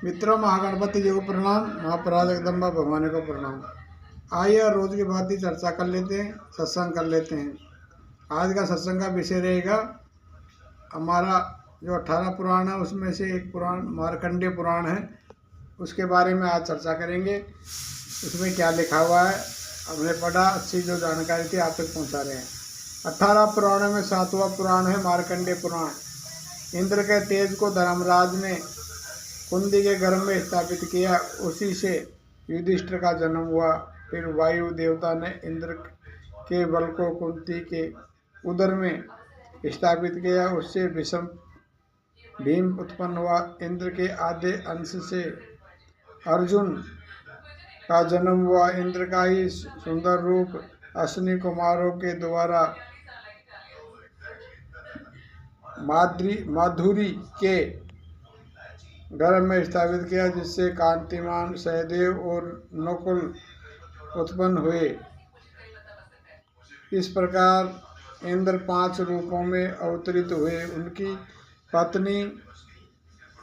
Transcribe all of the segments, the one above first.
मित्रों, महागणपति जी को प्रणाम, महापराग जगदम्बा भवानी को प्रणाम। आइए रोज की बात ही चर्चा कर लेते हैं, सत्संग कर लेते हैं। आज का सत्संग का विषय रहेगा हमारा जो 18 पुराण है उसमें से एक पुराण मार्कंडेय पुराण है, उसके बारे में आज चर्चा करेंगे। उसमें क्या लिखा हुआ है हमने पढ़ा, अच्छी जो जानकारी थी आप तक पहुंचा रहे हैं। 18 पुराणों में 7वां पुराण है मार्कंडेय पुराण। इंद्र के तेज को धर्मराज ने कुंती के गर्भ में स्थापित किया, उसी से युधिष्ठिर का जन्म हुआ। फिर वायु देवता ने इंद्र के बल को कुंती के उदर में स्थापित किया, उससे विषम भीम उत्पन्न हुआ। इंद्र के आधे अंश से अर्जुन का जन्म हुआ। इंद्र का ही सुंदर रूप अश्विनी कुमारों के द्वारा माधुरी के गर्भ में स्थापित किया, जिससे कांतिमान सहदेव और नकुल उत्पन्न हुए। इस प्रकार इंद्र 5 रूपों में अवतरित हुए। उनकी पत्नी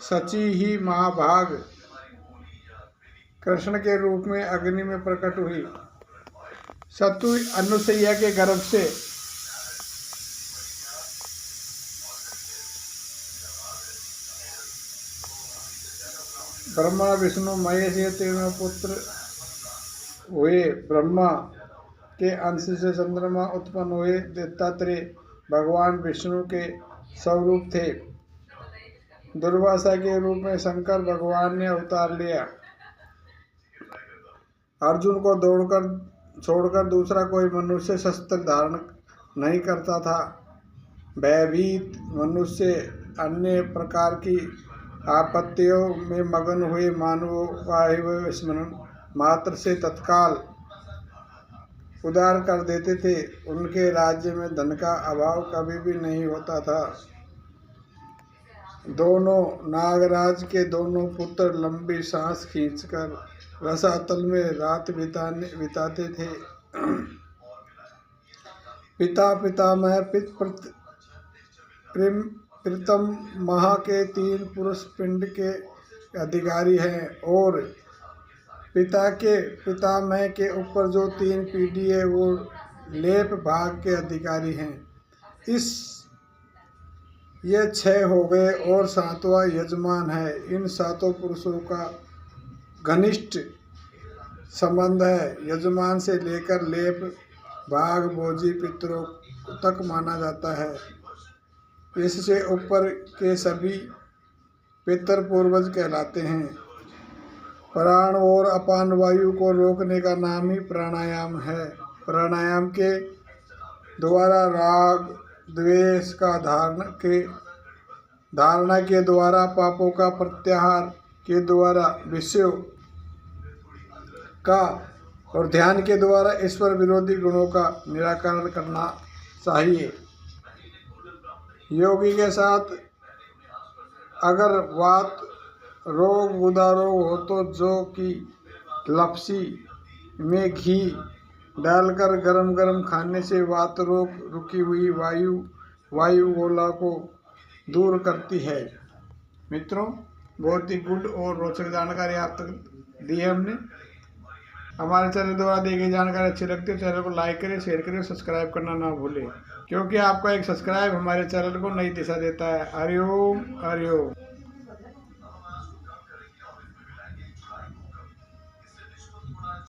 सची ही महाभाग कृष्ण के रूप में अग्नि में प्रकट हुई। सतु अनुसैया के गर्भ से ब्रह्मा विष्णु महेश ये तीनों पुत्र हुए। ब्रह्मा के अंश से चंद्रमा उत्पन्न हुए। दत्तात्रेय भगवान विष्णु के स्वरूप थे। दुर्वासा के रूप में शंकर भगवान ने अवतार लिया। अर्जुन को छोड़कर दूसरा कोई मनुष्य शस्त्र धारण नहीं करता था। भयभीत मनुष्य अन्य प्रकार की आपत्तियों में मगन हुए मानवों का स्मरण मात्र से तत्काल उद्धार कर देते थे। उनके राज्य में धन का अभाव कभी भी नहीं होता था। दोनों नागराज के दोनों पुत्र लंबी सांस खींचकर रसातल में रात बिताते थे। पितामह प्रीतम महा के 3 पुरुष पिंड के अधिकारी हैं और पितामह के ऊपर जो 3 पीढ़ी है वो लेप भाग के अधिकारी हैं। ये 6 हो गए और 7वां यजमान है। इन 7 पुरुषों का घनिष्ठ संबंध है। यजमान से लेकर लेप भाग भोजी पितरों तक माना जाता है। इससे ऊपर के सभी पितर पूर्वज कहलाते हैं। प्राण और अपान वायु को रोकने का नाम ही प्राणायाम है। प्राणायाम के द्वारा राग द्वेष का धारणा के द्वारा, पापों का प्रत्याहार के द्वारा, विषयों का और ध्यान के द्वारा ईश्वर विरोधी गुणों का निराकरण करना चाहिए। योगी के साथ अगर वात रोग गुदा रोग हो तो जौ की लपसी में घी डालकर गरम गरम खाने से वात रोग रुकी हुई वायु गोला को दूर करती है। मित्रों, बहुत ही गुड और रोचक जानकारी आप तक दी है हमने। हमारे चैनल द्वारा दी गई जानकारी अच्छी लगती है चैनल को लाइक करें, शेयर करें, सब्सक्राइब करना ना भूलें, क्योंकि आपका एक सब्सक्राइब हमारे चैनल को नई दिशा देता है। हरिओम हरिओम।